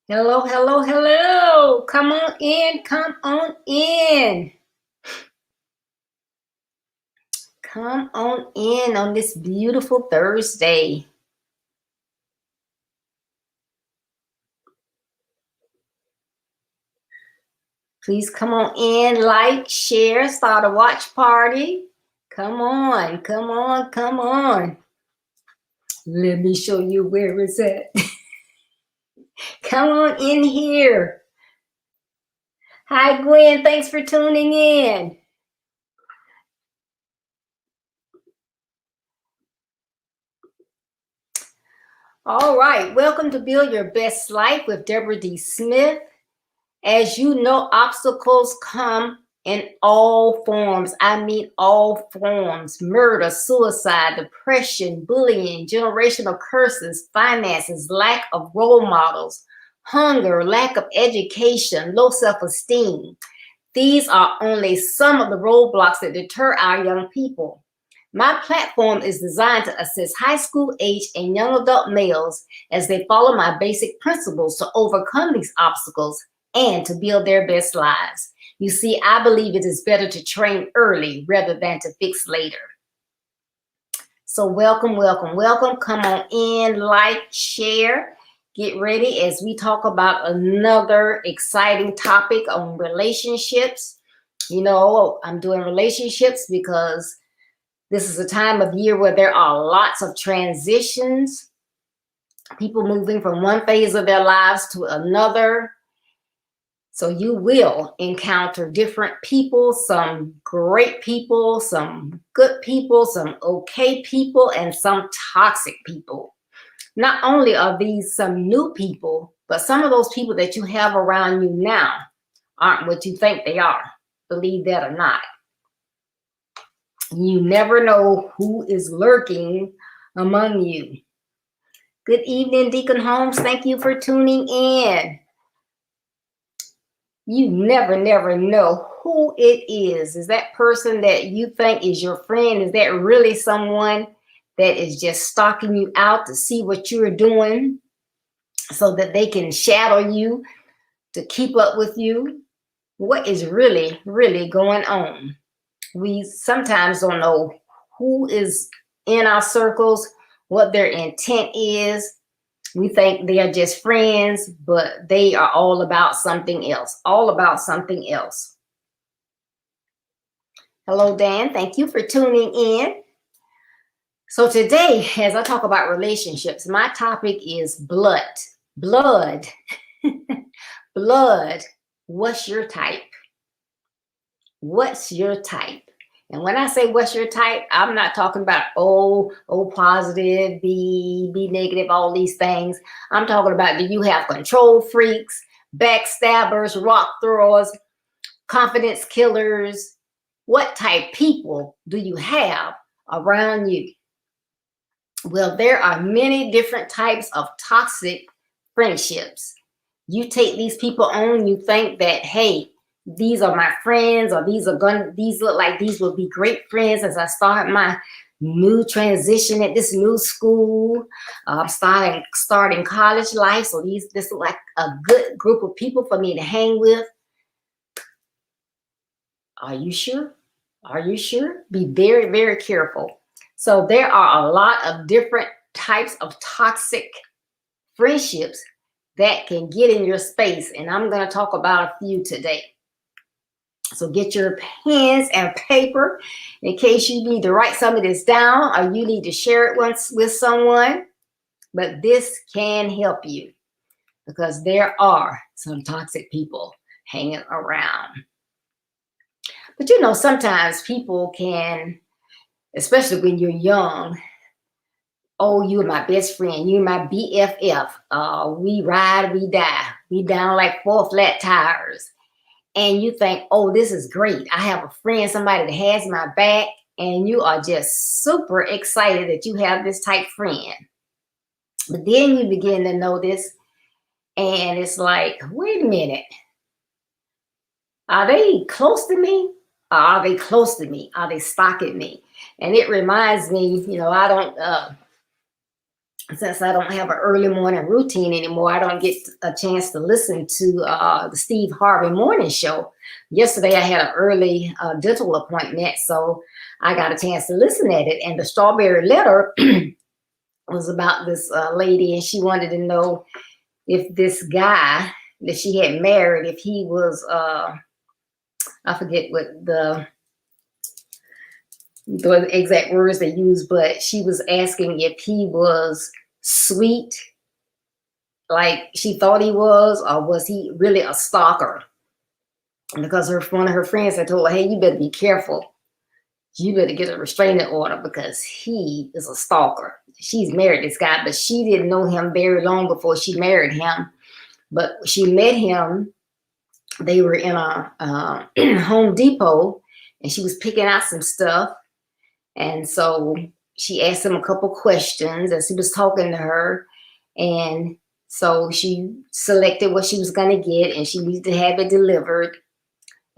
Hello, hello, hello. Come on in, come on in. Come on in on this beautiful Thursday. Please come on in, like, share, start a watch party. Come on, come on, come on. Let me show you where it's at. Come on in here. Hi, Gwen. Thanks for tuning in. All right. Welcome to Build Your Best Life with Deborah D. Smith. As you know, obstacles come in all forms. I mean, all forms: murder, suicide, depression, bullying, generational curses, finances, lack of role models, hunger, lack of education, low self-esteem. These are only some of the roadblocks that deter our young people. My platform is designed to assist high school age and young adult males as they follow my basic principles to overcome these obstacles and to build their best lives. You see, I believe it is better to train early rather than to fix later. So welcome, welcome, welcome. Come on in, like, share. Get ready as we talk about another exciting topic on relationships. You know, I'm doing relationships because this is a time of year where there are lots of transitions, people moving from one phase of their lives to another. So you will encounter different people, some great people, some good people, some okay people, and some toxic people. Not only are these some new people, but some of those people that you have around you now aren't what you think they are. Believe that or not. You never know who is lurking among you. Good evening, Deacon Holmes. Thank you for tuning in. You never know who it is. Is that person that you think is your friend? Is that really someone that is just stalking you out to see what you're doing so that they can shadow you, to keep up with you? What is really going on? We sometimes don't know who is in our circles, what their intent is. We think they are just friends, but they are all about something else, all about something else. Hello, Dan. Thank you for tuning in. So today, as I talk about relationships, my topic is blood. Blood. Blood. What's your type? What's your type? And when I say what's your type, I'm not talking about O positive, B negative, all these things. I'm talking about, do you have control freaks, backstabbers, rock throwers, confidence killers? What type people do you have around you? Well, there are many different types of toxic friendships. You take these people on, you think that, hey, these are my friends, or these look like these will be great friends as I start my new transition at this new school. Starting college life. So this look like a good group of people for me to hang with. Are you sure? Are you sure? Be very careful. So there are a lot of different types of toxic friendships that can get in your space, and I'm going to talk about a few today. So get your pens and paper in case you need to write some of this down, or you need to share it once with someone. But this can help you because there are some toxic people hanging around. But you know, sometimes people can, especially when you're young, oh, you're my best friend, you're my BFF. We ride, we die. We down like 4 flat tires. And you think, oh, this is great. I have a friend, somebody that has my back, and you are just super excited that you have this type friend. But then you begin to notice, and it's like, wait a minute. Are they close to me? Or are they close to me? Are they stalking me? And it reminds me, you know, I don't since I don't have an early morning routine anymore, I don't get a chance to listen to the Steve Harvey morning show. Yesterday, I had an early dental appointment, so I got a chance to listen at it. And the Strawberry Letter was about this lady, and she wanted to know if this guy that she had married, if he was, I forget what the exact words they used, but she was asking if he was sweet, like she thought he was, or was he really a stalker? Because one of her friends had told her, hey, you better be careful. You better get a restraining order because he is a stalker. She's married this guy, but she didn't know him very long before she married him. But she met him. They were in a Home Depot, and she was picking out some stuff. And so she asked him a couple questions as he was talking to her. And so she selected what she was going to get, and she needed to have it delivered.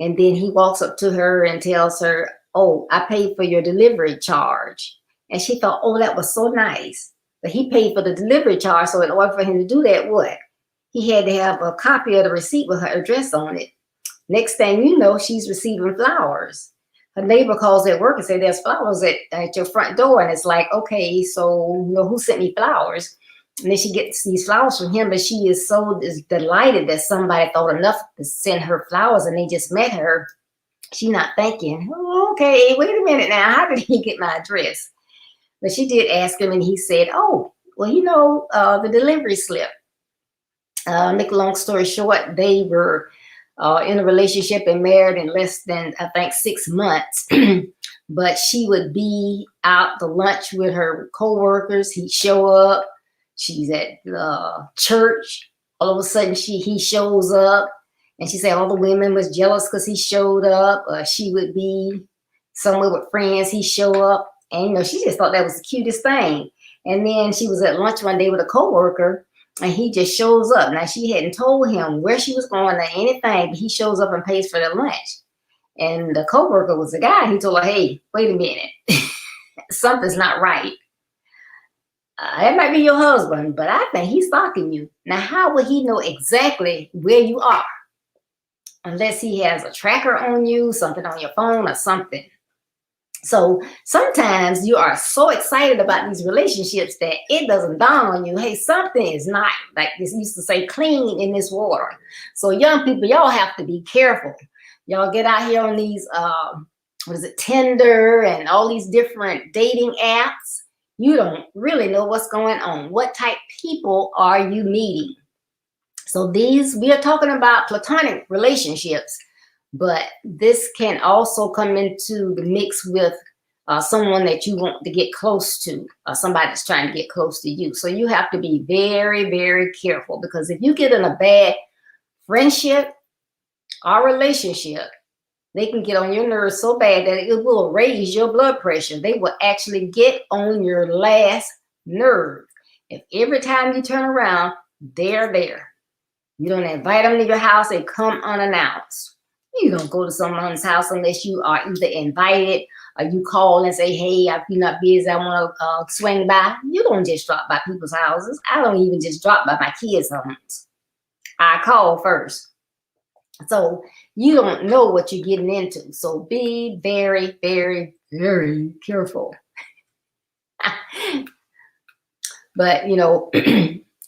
And then he walks up to her and tells her, oh, I paid for your delivery charge. And she thought, oh, that was so nice. But he paid for the delivery charge. So in order for him to do that, what? He had to have a copy of the receipt with her address on it. Next thing you know, she's receiving flowers. Her neighbor calls at work and says, there's flowers at your front door. And it's like, okay, so you know, who sent me flowers? And then she gets these flowers from him, but she is so delighted that somebody thought enough to send her flowers, and they just met her. She's not thinking, oh, okay, wait a minute now, how did he get my address? But she did ask him, and he said, oh, well, you know, the delivery slip. Make a long story short, they were in a relationship and married in less than, I think, 6 months. But she would be out to lunch with her co-workers. He'd show up. She's at church. All of a sudden, he shows up. And she said all the women was jealous because he showed up. She would be somewhere with friends. He show up. And, you know, she just thought that was the cutest thing. And then she was at lunch one day with a co-worker, and he just shows up. Now, she hadn't told him where she was going or anything, but he shows up and pays for the lunch. And the co-worker was a guy. He told her, hey, wait a minute. Something's not right. It might be your husband, but I think he's stalking you. Now, how would he know exactly where you are? Unless he has a tracker on you, something on your phone or something. So sometimes you are so excited about these relationships that it doesn't dawn on you, hey, something is not, like this used to say, clean in this water. So young people, y'all have to be careful. Y'all get out here on these, Tinder and all these different dating apps. You don't really know what's going on. What type of people are you meeting? So we are talking about platonic relationships, but this can also come into the mix with someone that you want to get close to, somebody that's trying to get close to you. So you have to be very, very careful, because if you get in a bad friendship or relationship, they can get on your nerves so bad that it will raise your blood pressure. They will actually get on your last nerve. If every time you turn around, they're there. You don't invite them to your house, they come unannounced. You don't go to someone's house unless you are either invited or you call and say, hey, if you're not busy, I want to swing by. You don't just drop by people's houses. I don't even just drop by my kids' homes. I call first. So you don't know what you're getting into. So be very, very, very careful. But, you know,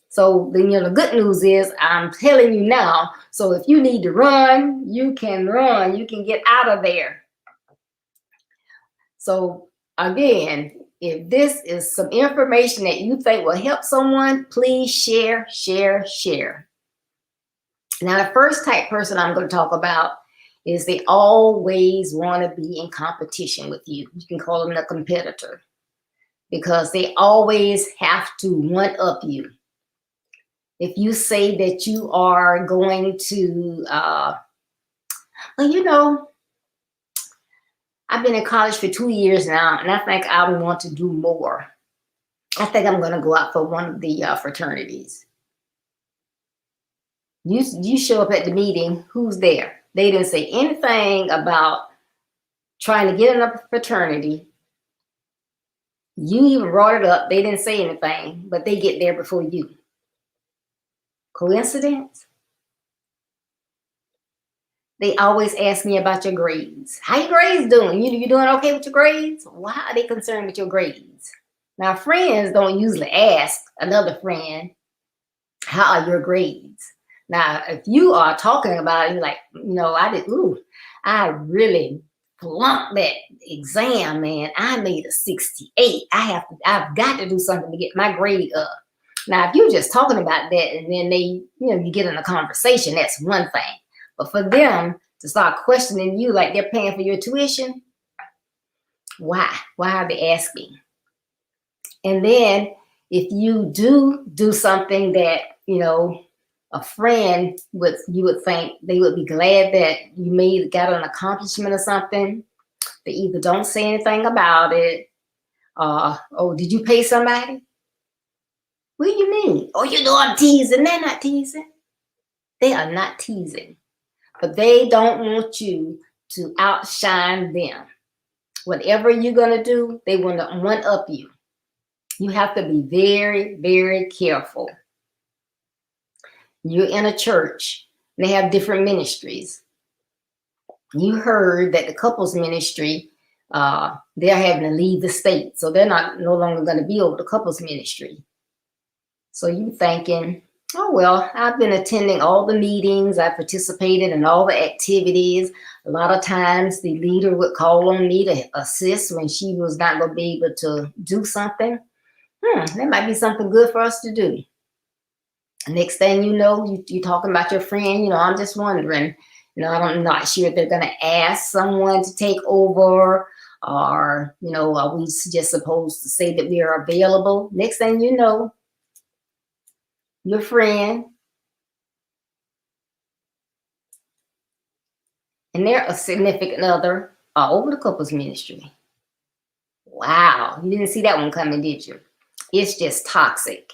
so then, you know, the good news is I'm telling you now. So if you need to run, you can run. You can get out of there. So again, if this is some information that you think will help someone, please share, share, share. Now, the first type person I'm going to talk about is they always want to be in competition with you. You can call them a competitor, because they always have to one-up you. If you say that you are going to, well, you know, I've been in college for 2 years now, and I think I want to do more. I think I'm going to go out for one of the fraternities. You show up at the meeting, who's there? They didn't say anything about trying to get in a fraternity. You even brought it up. They didn't say anything, but they get there before you. Coincidence? They always ask me about your grades. How your grades doing? You doing okay with your grades? Why are they concerned with your grades? Now, friends don't usually ask another friend, how are your grades? Now, if you are talking about it, you're like, I really flunked that exam, man. I made a 68. I've got to do something to get my grade up. Now, if you're just talking about that and then you get in a conversation, that's one thing. But for them to start questioning you like they're paying for your tuition, why? Why are they asking? And then if you do something that, a friend you would think they would be glad that you got an accomplishment or something, they either don't say anything about it, oh, did you pay somebody? What do you mean? Oh, I'm teasing. They're not teasing. They are not teasing. But they don't want you to outshine them. Whatever you're going to do, they want to one-up you. You have to be very, very careful. You're in a church. They have different ministries. You heard that the couples ministry, they're having to leave the state. So they're no longer going to be over the couples ministry. So you thinking, oh, well, I've been attending all the meetings. I participated in all the activities. A lot of times the leader would call on me to assist when she was not going to be able to do something. That might be something good for us to do. Next thing you know, you're talking about your friend. I'm just wondering, I'm not sure if they're going to ask someone to take over, or, are we just supposed to say that we are available? Next thing you know, your friend and their significant other are over the couples ministry. Wow, you didn't see that one coming, did you? It's just toxic.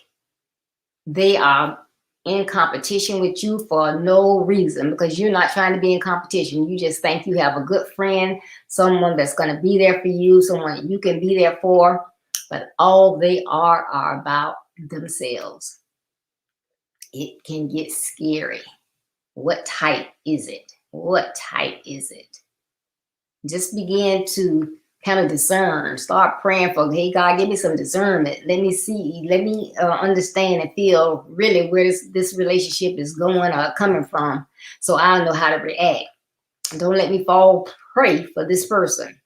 They are in competition with you for no reason, because you're not trying to be in competition. You just think you have a good friend, someone that's going to be there for you, someone you can be there for, but all they are about themselves. It can get scary. What type is it? What type is it? Just begin to kind of discern. Start praying for, hey, God, give me some discernment. Let me see. Let me understand and feel really where this relationship is going or coming from, so I know how to react. Don't let me fall prey for this person.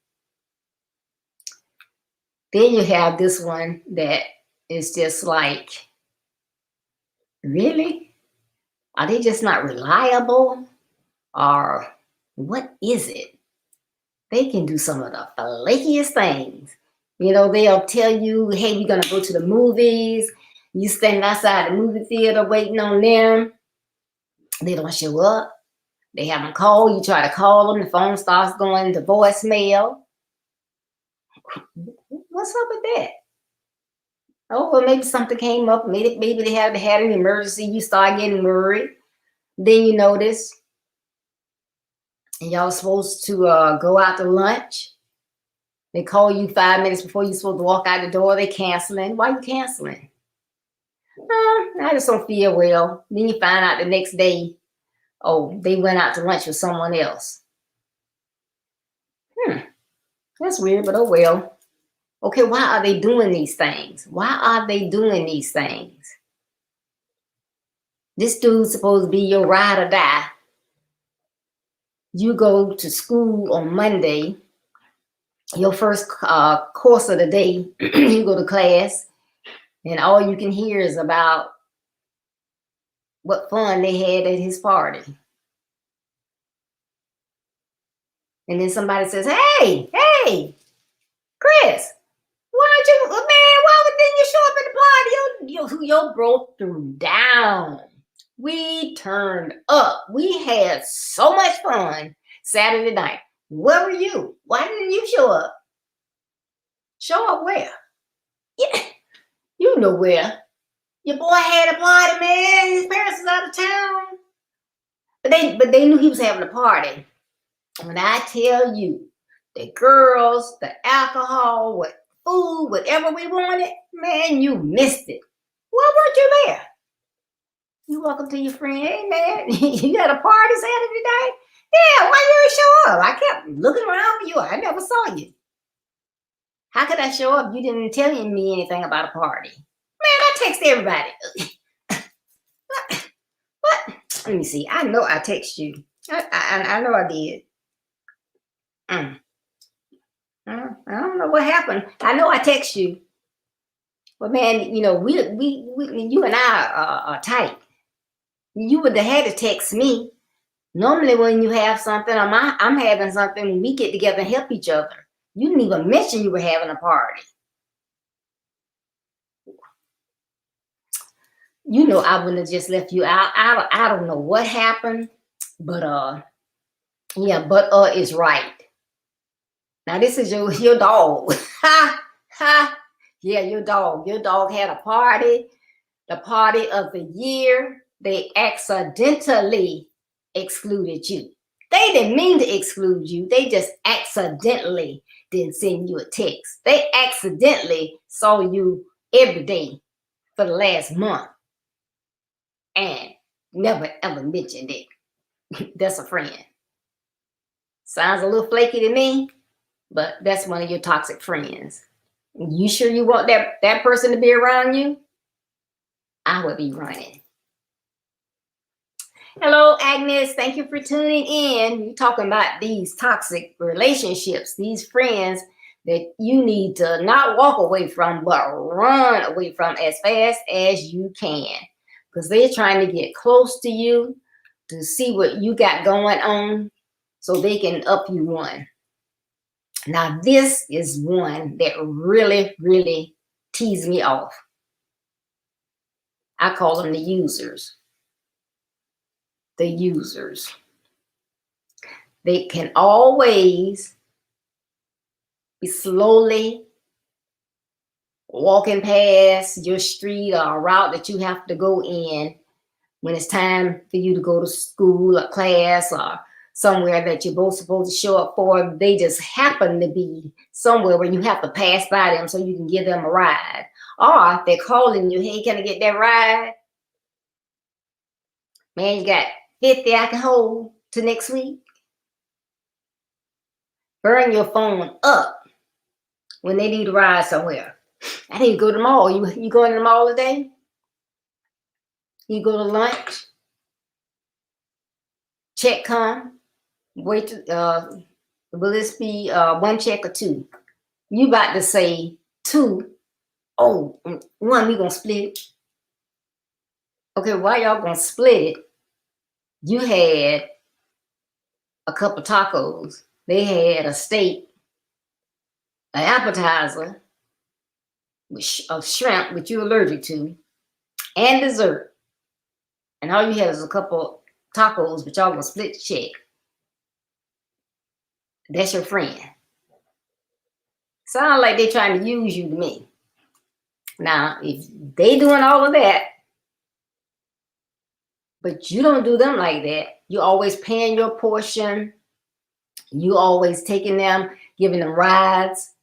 Then you have this one that is just like, really? Are they just not reliable? Or what is it? They can do some of the flakiest things. They'll tell you, hey, we're going to go to the movies. You stand outside the movie theater waiting on them. They don't show up. They haven't called. You try to call them. The phone starts going to voicemail. What's up with that? Oh, well, maybe something came up. Maybe they had an emergency. You start getting worried. Then you notice, and y'all supposed to go out to lunch. They call you 5 minutes before you're supposed to walk out the door. They canceling. Why you canceling? I just don't feel well. Then you find out the next day, oh, they went out to lunch with someone else. That's weird, but oh well. Okay, why are they doing these things? Why are they doing these things? This dude's supposed to be your ride or die. You go to school on Monday, your first course of the day, you go to class, and all you can hear is about what fun they had at his party. And then somebody says, hey, Chris, why didn't you show up at the party? Your bro threw down. We turned up. We had so much fun Saturday night. Where were you? Why didn't you show up? Show up where? Yeah, you know where. Your boy had a party, man. His parents was out of town. But they knew he was having a party. When I tell you, the girls, the alcohol, what food, whatever we wanted. Man, you missed it. Why weren't you there? You walk up to your friend, hey man, you got a party Saturday night? Yeah, why you didn't show up? I kept looking around for you. I never saw you. How could I show up? You didn't tell me anything about a party. Man, I text everybody. What? Let me see. I know I text you. I know I did. I don't know what happened. I know I text you. But man, you know, we you and I are tight. You would have had to text me. Normally when you have something, I'm having something, we get together and help each other. You didn't even mention you were having a party. You know, I wouldn't have just left you out. I don't know what happened, but yeah, is right. Now this is your dog. Ha ha. Yeah, your dog. Your dog had a party, the party of the year. They accidentally excluded you. They didn't mean to exclude you. They just accidentally didn't send you a text. They accidentally saw you every day for the last month and never ever mentioned it. That's a friend. Sounds a little flaky to me, but that's one of your toxic friends. You sure you want that person to be around you? I would be running. Hello, Agnes. Thank you for tuning in. We're talking about these toxic relationships, these friends that you need to not walk away from, but run away from as fast as you can. Because they're trying to get close to you to see what you got going on so they can up you one. Now, this is one that really, really teased me off. I call them the users. The users. They can always be slowly walking past your street or a route that you have to go in when it's time for you to go to school or class or somewhere that you're both supposed to show up for. They just happen to be somewhere where you have to pass by them so you can give them a ride. Or they're calling you, hey, can I get that ride? Man, you got 50 I can hold to next week. Burn your phone up when they need a ride somewhere. I need to go to the mall. You going to the mall today? You go to lunch? Check come? Wait, will this be one check or two? You about to say two. Oh, one, we gonna split it. Okay, why y'all gonna split it? You had a couple tacos. They had a steak, an appetizer of shrimp, which you're allergic to, and dessert. And all you had is a couple tacos, but y'all gonna split the check. That's your friend. Sound like they trying to use you to me. Now, if they doing all of that, but you don't do them like that, you always paying your portion, you always taking them, giving them rides,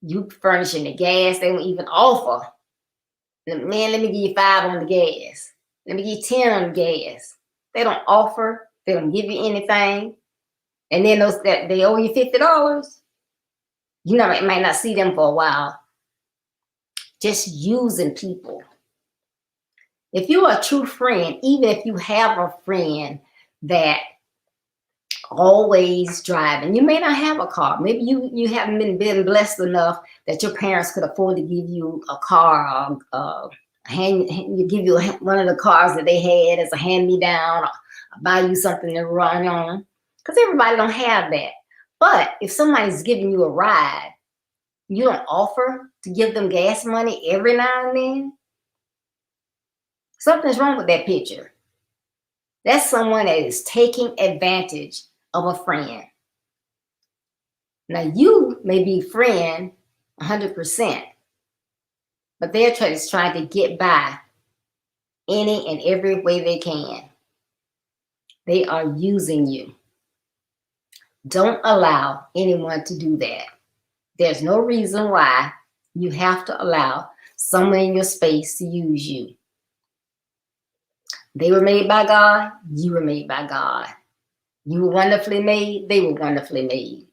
you furnishing the gas, they don't even offer. Man, let me give you 5 on the gas. Let me give you 10 on the gas. They don't offer, they don't give you anything. And then those that they owe you $50, you might not see them for a while. Just using people. If you're a true friend, even if you have a friend that always driving, you may not have a car. Maybe you haven't been blessed enough that your parents could afford to give you a car, give you one of the cars that they had as a hand-me-down, or buy you something to run on. Because everybody don't have that. But if somebody's giving you a ride, you don't offer to give them gas money every now and then. Something's wrong with that picture. That's someone that is taking advantage of a friend. Now you may be friend 100%, but they're just trying to get by any and every way they can. They are using you. Don't allow anyone to do that. There's no reason why You have to allow someone in your space to use you. They were made by God. You were made by God. You were wonderfully made. They were wonderfully made.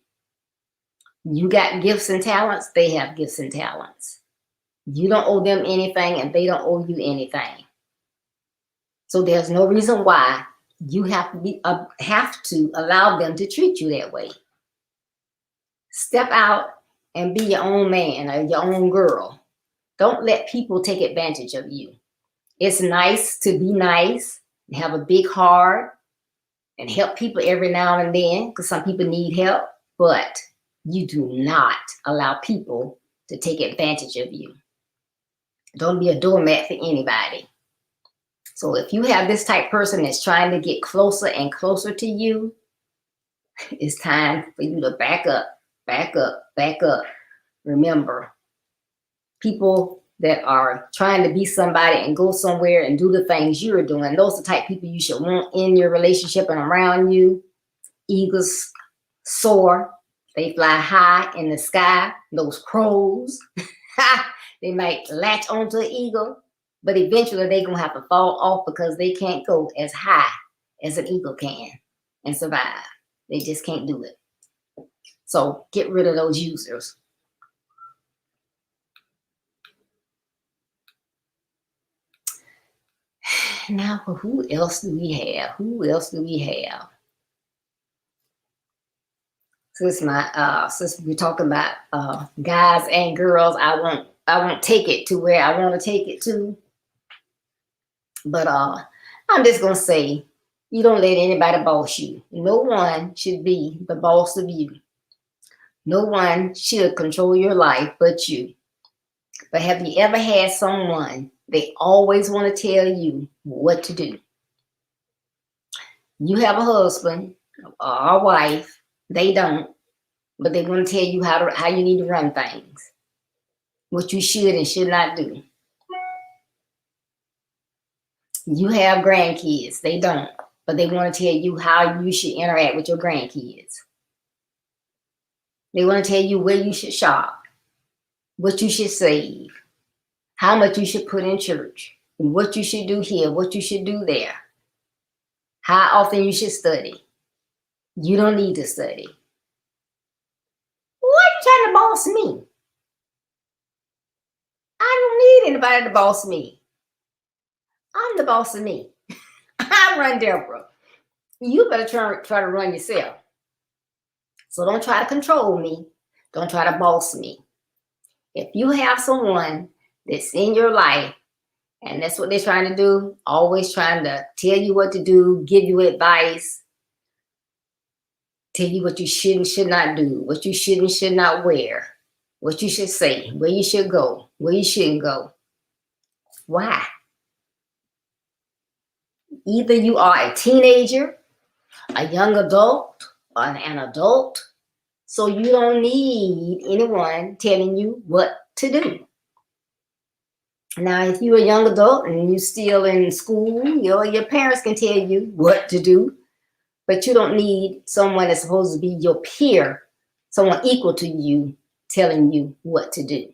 You got gifts and talents. They have gifts and talents. You don't owe them anything, and they don't owe you anything. So there's no reason why you have to allow them to treat you that way. Step out and be your own man or your own girl. Don't let people take advantage of you. It's nice to be nice and have a big heart and help people every now and then, because some people need help, but you do not allow people to take advantage of you. Don't be a doormat for anybody. So if you have this type person that's trying to get closer and closer to you, it's time for you to back up, back up, back up. Remember, people that are trying to be somebody and go somewhere and do the things you're doing, those are the type of people you should want in your relationship and around you. Eagles soar. They fly high in the sky. Those crows, they might latch onto an eagle, but eventually they're going to have to fall off because they can't go as high as an eagle can and survive. They just can't do it. So get rid of those users. Now, who else do we have? Who else do we have? Since we're talking about guys and girls, I won't take it to where I want to take it to. But I'm just gonna say, you don't let anybody boss you. No one should be the boss of you. No one should control your life but you. But have you ever had someone, they always want to tell you what to do? You have a husband or a wife, they don't, but they're going to tell you how you need to run things, what you should and should not do. You have grandkids, they don't, but they want to tell you how you should interact with your grandkids. They want to tell you where you should shop, what you should save, how much you should put in church, what you should do here, what you should do there, how often you should study. You don't need to study. Why are you trying to boss me? I don't need anybody to boss me. I'm the boss of me. I run Deborah. You better try to run yourself. So don't try to control me. Don't try to boss me. If you have someone that's in your life and that's what they're trying to do, always trying to tell you what to do, give you advice, tell you what you should and should not do, what you should and should not wear, what you should say, where you should go, where you shouldn't go. Why? Either you are a teenager, a young adult, or an adult, so you don't need anyone telling you what to do. Now, if you're a young adult and you're still in school, your parents can tell you what to do, but you don't need someone that's supposed to be your peer, someone equal to you, telling you what to do.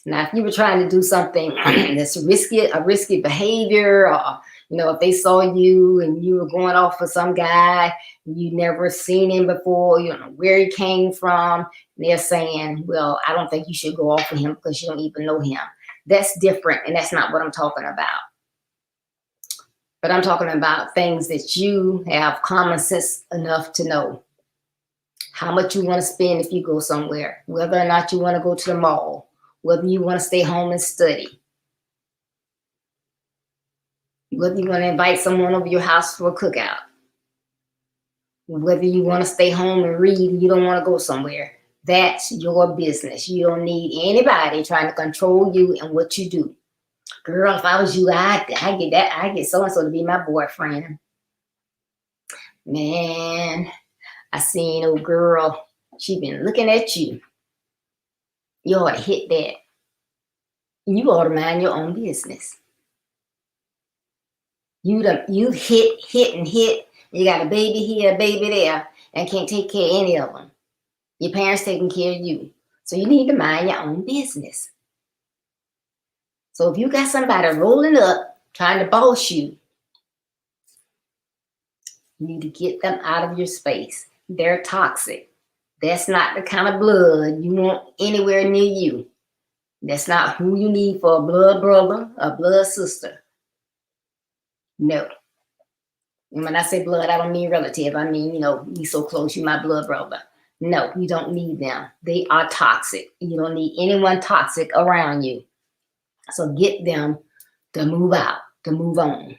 Now, if you were trying to do something that's a risky behavior, or if they saw you and you were going off with some guy you never seen him before, you don't know where he came from, and they're saying, well, I don't think you should go off with him because you don't even know him. That's different, and that's not what I'm talking about. But I'm talking about things that you have common sense enough to know. How much you want to spend if you go somewhere, whether or not you want to go to the mall, whether you want to stay home and study, whether you want to invite someone over your house for a cookout, whether you want to stay home and read and you don't want to go somewhere. That's your business. You don't need anybody trying to control you and what you do. Girl, if I was you, I get so-and-so to be my boyfriend. Man, I seen old girl, she been looking at you. You ought to hit that. You ought to mind your own business. You hit and hit. You got a baby here, a baby there, and can't take care of any of them. Your parents taking care of you. So you need to mind your own business. So if you got somebody rolling up, trying to boss you, you need to get them out of your space. They're toxic. That's not the kind of blood you want anywhere near you. That's not who you need for a blood brother, a blood sister. No. And when I say blood, I don't mean relative. I mean, we so close, you my blood brother. No, you don't need them. They are toxic. You don't need anyone toxic around you. So get them to move out, to move on.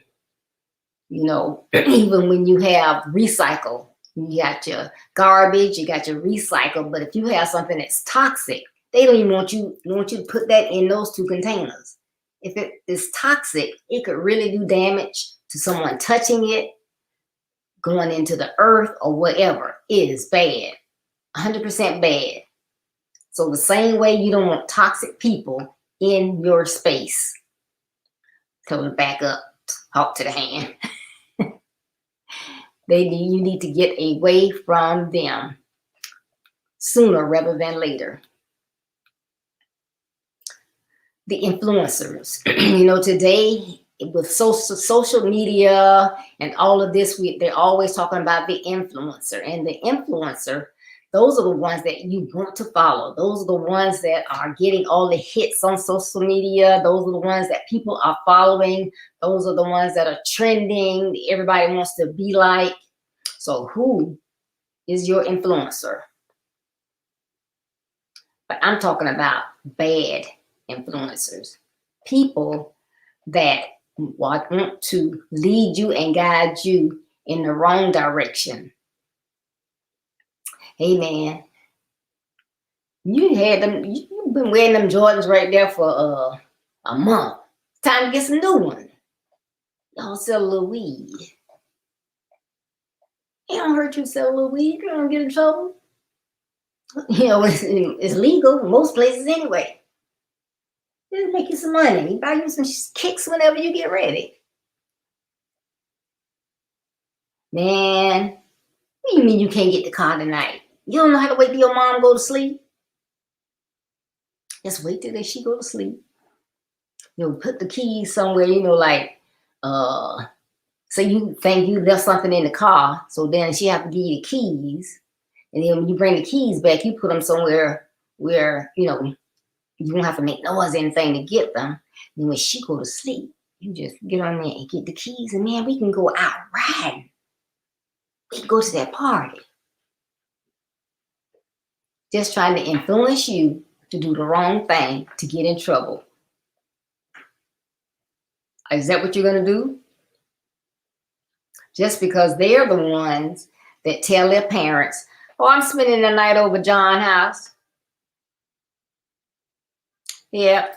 Even when you have recycle, you got your garbage, you got your recycle, but if you have something that's toxic, they don't even want you to put that in those two containers. If it is toxic, it could really do damage to someone touching it, going into the earth or whatever. It is bad, 100% bad. So the same way you don't want toxic people in your space. Tell them to back up, talk to the hand. You need to get away from them sooner rather than later. The influencers, today with social media and all of this, they're always talking about the influencer. And the influencer, those are the ones that you want to follow. Those are the ones that are getting all the hits on social media. Those are the ones that people are following. Those are the ones that are trending. Everybody wants to be like. So who is your influencer? But I'm talking about bad influencers. People that want to lead you and guide you in the wrong direction. Hey man, you've been wearing them Jordans right there for a month. Time to get some new ones. Y'all sell a little weed. It don't hurt you to sell a little weed. You don't get in trouble. It's legal in most places anyway. Just make you some money. You buy you some kicks whenever you get ready. Man, what do you mean you can't get the car tonight? You don't know how to wait till your mom go to sleep? Just wait till she go to sleep. Put the keys somewhere, so you think you left something in the car, so then she have to give you the keys. And then when you bring the keys back, you put them somewhere where, you won't have to make noise or anything to get them. And when she go to sleep, you just get on there and get the keys, and man, we can go out riding. We can go to that party. Just trying to influence you to do the wrong thing to get in trouble. Is that what you're going to do? Just because they're the ones that tell their parents, oh, I'm spending the night over John's house. Yeah.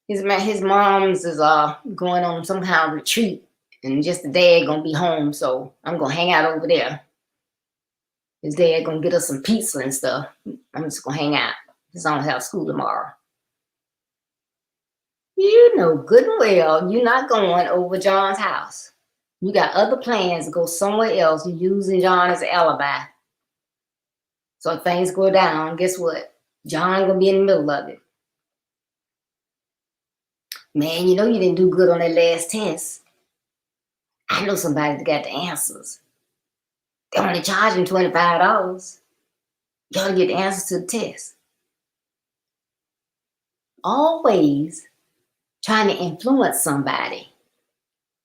His mom's is going on some kind of retreat, and just the dad gonna be home, so I'm gonna hang out over there. His dad gonna get us some pizza and stuff. I'm just gonna hang out. Because I don't have school tomorrow. You know good and well you're not going over John's house. You got other plans to go somewhere else. You're using John as an alibi. So if things go down, guess what? John gonna be in the middle of it. Man, you didn't do good on that last test. I know somebody that got the answers. They're only charging $25. You gotta get the answers to the test. Always trying to influence somebody,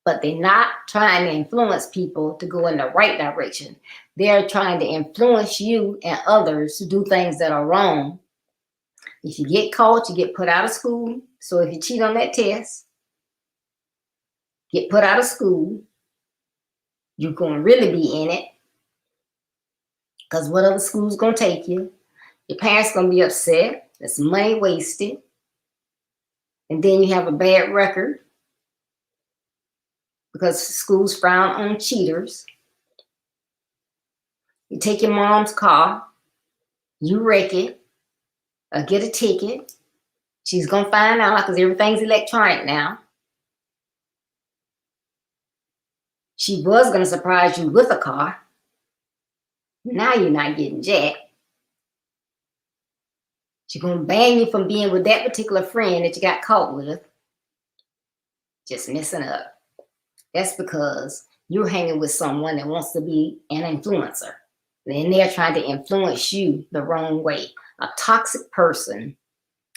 but they're not trying to influence people to go in the right direction. They're trying to influence you and others to do things that are wrong. If you get caught, you get put out of school. So if you cheat on that test, get put out of school, you're going to really be in it. Because what other school's going to take you? Your parents going to be upset. That's money wasted. And then you have a bad record because schools frown on cheaters. You take your mom's car, you wreck it, or get a ticket. She's going to find out because everything's electronic now. She was going to surprise you with a car. Now you're not getting jack. She's going to ban you from being with that particular friend that you got caught with. Just messing up. That's because you're hanging with someone that wants to be an influencer. And they're trying to influence you the wrong way. A toxic person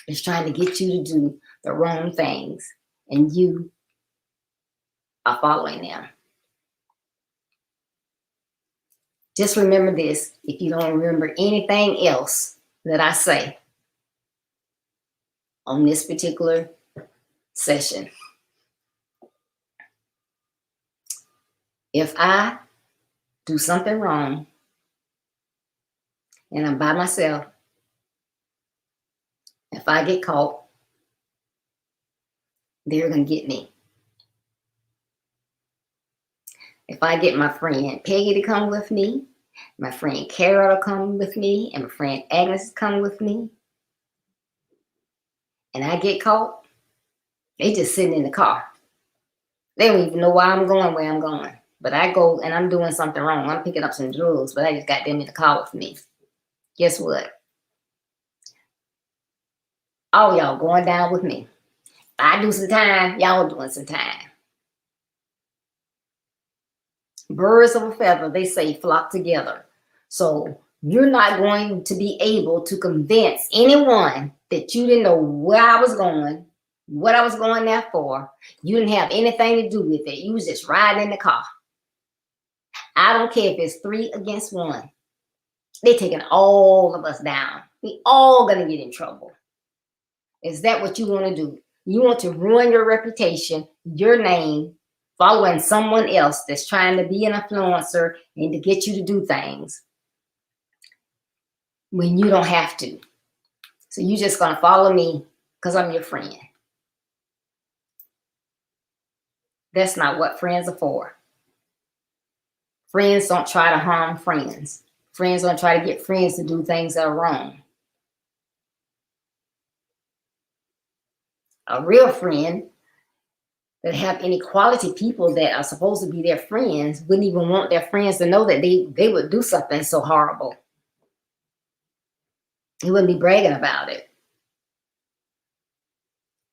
is trying to get you to do the wrong things, and you are following them. Just remember this, if you don't remember anything else that I say on this particular session. If I do something wrong and I'm by myself, if I get caught, they're going to get me. If I get my friend Peggy to come with me, my friend Carol to come with me, and my friend Agnes to come with me, and I get caught, they just sitting in the car. They don't even know why I'm going where I'm going. But I go and I'm doing something wrong. I'm picking up some drugs, but I just got them in the car with me. Guess what? All y'all going down with me. I do some time, y'all doing some time. Birds of a feather, they say, flock together. So you're not going to be able to convince anyone that you didn't know where I was going, what I was going there for. You didn't have anything to do with it. You was just riding in the car. I don't care if it's 3 against 1. They're taking all of us down. We all gonna get in trouble. Is that what you want to do? You want to ruin your reputation, your name, following someone else that's trying to be an influencer and to get you to do things when you don't have to. So you're just gonna follow me because I'm your friend. That's not what friends are for. Friends don't try to harm friends. Friends don't try to get friends to do things that are wrong. A real friend that have any quality people that are supposed to be their friends wouldn't even want their friends to know that they would do something so horrible. He wouldn't be bragging about it.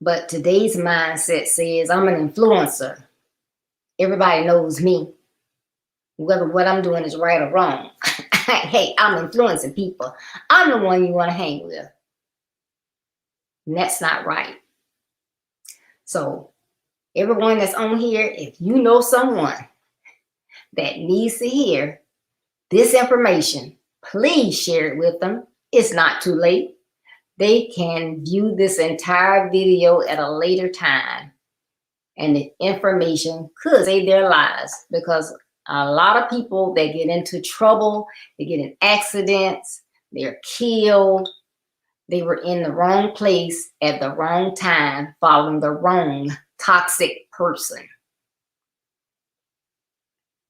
But today's mindset says I'm an influencer. Everybody knows me. Whether what I'm doing is right or wrong. Hey, I'm influencing people. I'm the one you want to hang with. And that's not right. So everyone that's on here, if you know someone that needs to hear this information, please share it with them. It's not too late. They can view this entire video at a later time, and the information could save their lives, because a lot of people that get into trouble, they get in accidents, they're killed. They were in the wrong place at the wrong time, following the wrong toxic person.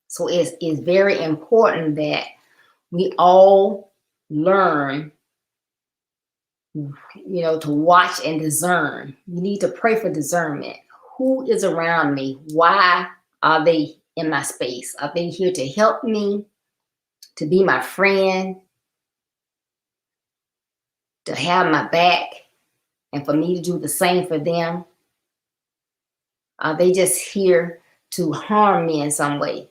So it's very important that we all learn, to watch and discern. You need to pray for discernment. Who is around me? Why are they in my space? Are they here to help me, to be my friend, to have my back, and for me to do the same for them? Are they just here to harm me in some way?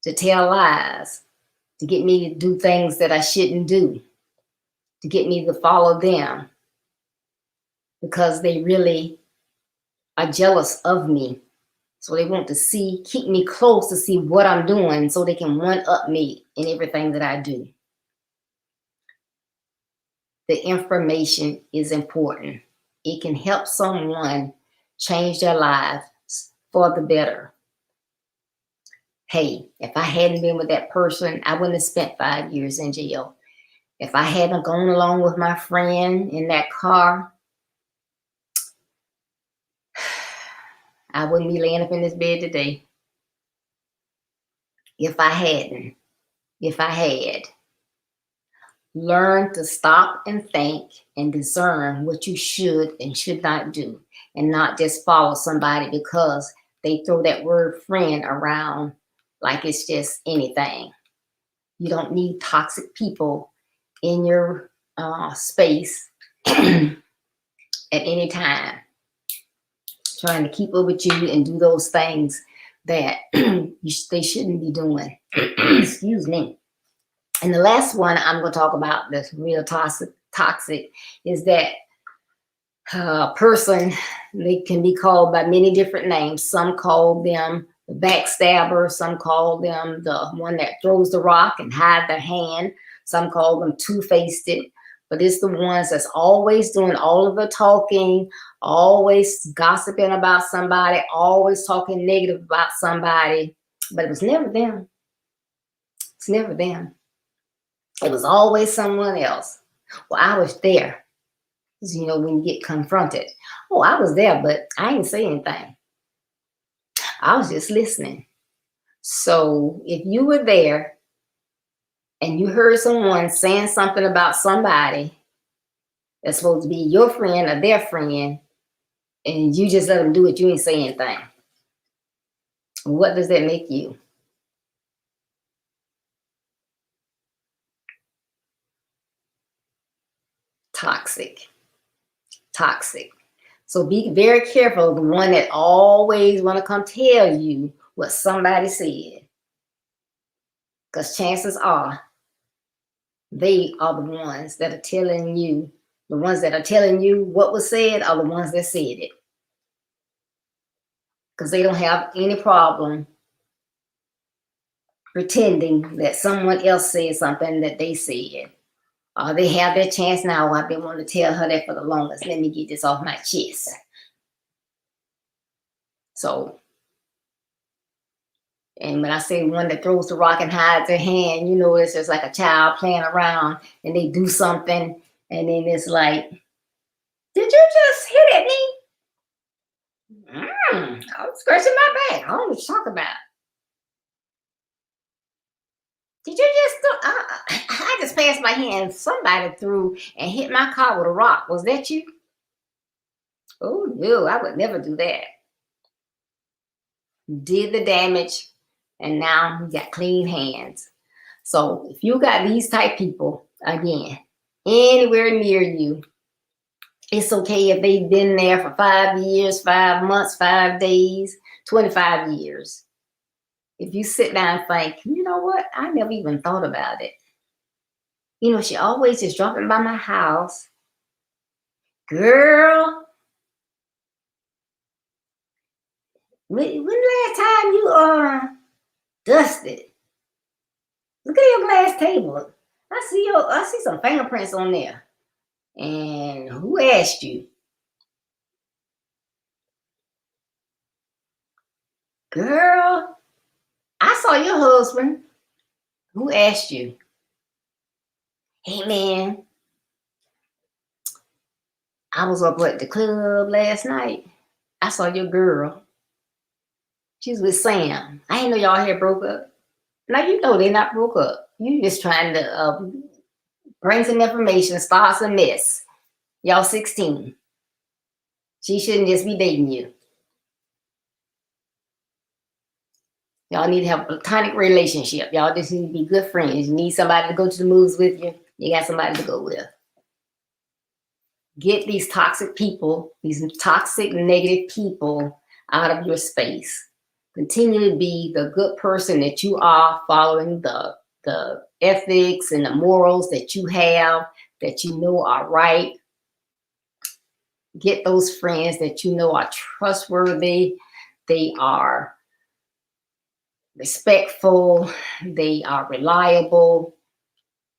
To tell lies, to get me to do things that I shouldn't do, to get me to follow them because they really are jealous of me. So they want to keep me close to see what I'm doing so they can one-up me in everything that I do. The information is important. It can help someone change their lives for the better. Hey, if I hadn't been with that person, I wouldn't have spent 5 years in jail. If I hadn't gone along with my friend in that car, I wouldn't be laying up in this bed today. If I had, learn to stop and think and discern what you should and should not do, and not just follow somebody because they throw that word friend around like it's just anything. You don't need toxic people in your space at any time, trying to keep up with you and do those things that they shouldn't be doing. Excuse me. And the last one I'm going to talk about that's real toxic is that person. They can be called by many different names. Some call them the backstabber. Some call them the one that throws the rock and hide their hand. Some call them two-faced. But it's the ones that's always doing all of the talking, always gossiping about somebody, always talking negative about somebody. But it was never them. It's never them. It was always someone else. Well, I was there. You know, when you get confronted. Oh, I was there, but I didn't say anything. I was just listening. So if you were there and you heard someone saying something about somebody that's supposed to be your friend or their friend, and you just let them do it, you ain't say anything. What does that make you? Toxic. Toxic. So be very careful of the one that always want to come tell you what somebody said. Because chances are they are the ones that are telling you, the ones that are telling you what was said are the ones that said it. Because they don't have any problem pretending that someone else said something that they said. They have their chance now. I've been wanting to tell her that for the longest. Let me get this off my chest. So, and when I say one that throws the rock and hides their hand, you know, it's just like a child playing around and they do something and then it's like, did you just hit at me? I was scratching my back. I don't know what you talk about. Did you just, I just passed my hand, somebody threw and hit my car with a rock. Was that you? Oh, no, I would never do that. Did the damage, and now you got clean hands. So if you got these type people, again, anywhere near you, it's okay if they've been there for 5 years, 5 months, 5 days, 25 years. If you sit down and think, you know what, I never even thought about it. You know, she always just dropping by my house. Girl, when last time you dusted? Look at your glass table. I see some fingerprints on there. And who asked you? Girl, I saw your husband. Who asked you? Hey man, I was up at the club last night. I saw your girl. She was with Sam. I didn't know y'all had broke up. Now you know they're not broke up. You just trying to bring some information, start some mess. Y'all 16. She shouldn't just be dating you. Y'all need to have a platonic relationship. Y'all just need to be good friends. You need somebody to go to the movies with you. You got somebody to go with. Get these toxic people, these toxic, negative people out of your space. Continue to be the good person that you are, following the ethics and the morals that you have, that you know are right. Get those friends that you know are trustworthy. They are respectful. They are reliable.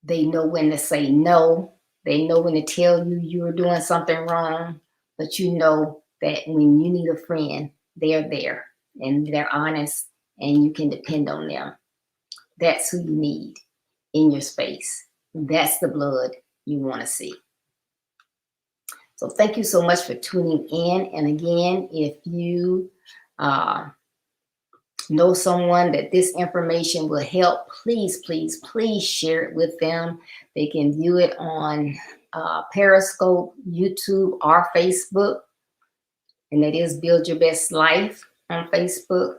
They know when to say no. They know when to tell you you're doing something wrong. But you know that when you need a friend, they're there and they're honest and you can depend on them. That's who you need in your space. That's the blood you want to see. So thank you so much for tuning in. And again, if you know someone that this information will help, please, please, please share it with them. They can view it on Periscope, YouTube, or Facebook. And that is Build Your Best Life on Facebook.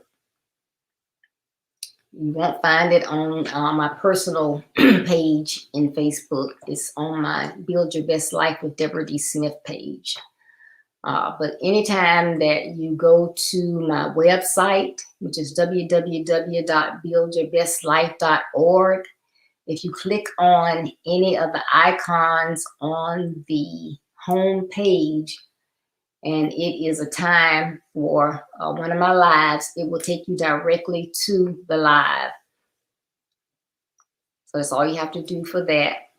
You won't find it on my personal page in Facebook. It's on my Build Your Best Life with Deborah D. Smith page. But anytime that you go to my website, which is www.buildyourbestlife.org, if you click on any of the icons on the home page, and it is a time for one of my lives, it will take you directly to the live. So that's all you have to do for that.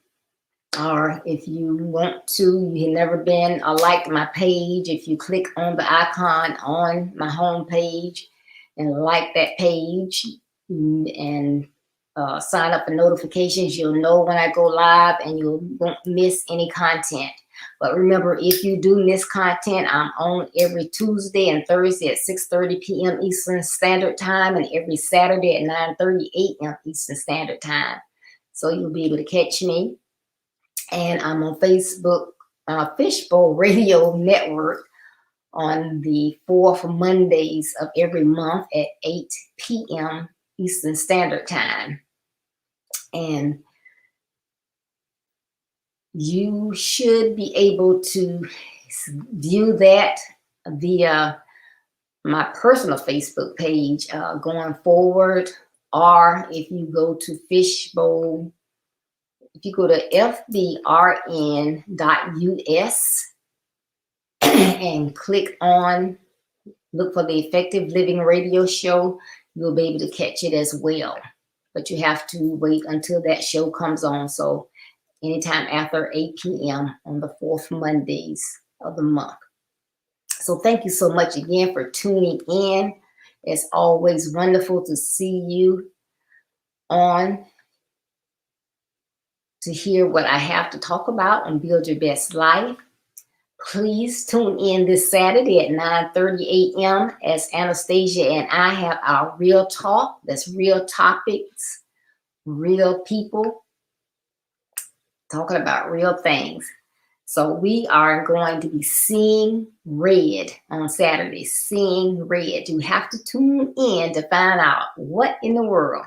Or if you want to, you've never been or liked my page, if you click on the icon on my home page and like that page and sign up for notifications, you'll know when I go live and you won't miss any content. But remember, if you do miss content, I'm on every Tuesday and Thursday at 6:30 p.m. Eastern Standard Time and every Saturday at 9:30 a.m. Eastern Standard Time. So you'll be able to catch me. And I'm on Facebook, Fishbowl Radio Network on the 4th Mondays of every month at 8 p.m. Eastern Standard Time. And you should be able to view that via my personal Facebook page going forward. Or if you go to Fishbowl, if you go to fbrn.us and click on, look for the Effective Living Radio Show, you'll be able to catch it as well. But you have to wait until that show comes on. So anytime after 8 p.m. on the 4th Mondays of the month. So thank you so much again for tuning in. It's always wonderful to see you on to hear what I have to talk about on Build Your Best Life. Please tune in this Saturday at 9:30 a.m. as Anastasia and I have our Real Talk. That's real topics, real people, talking about real things. So we are going to be seeing red on Saturday, seeing red. You have to tune in to find out what in the world.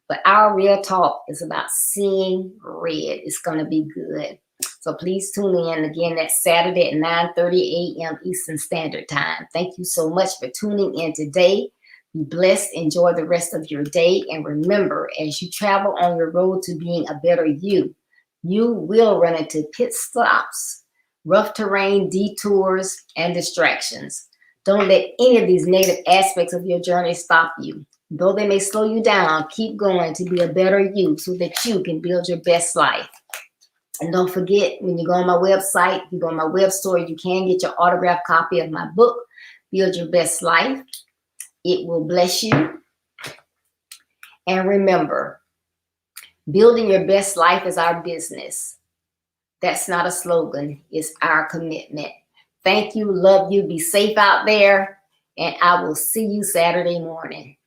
But our Real Talk is about seeing red. It's going to be good. So please tune in again that Saturday at 9:30 a.m. Eastern Standard Time. Thank you so much for tuning in today. Be blessed. Enjoy the rest of your day. And remember, as you travel on your road to being a better you, you will run into pit stops, rough terrain, detours, and distractions. Don't let any of these negative aspects of your journey stop you. Though they may slow you down, keep going to be a better you so that you can build your best life. And don't forget, when you go on my website, you go on my web store, you can get your autographed copy of my book, Build Your Best Life. It will bless you. And remember, building your best life is our business. That's not a slogan. It's our commitment. Thank you. Love you. Be safe out there. And I will see you Saturday morning.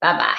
Bye-bye.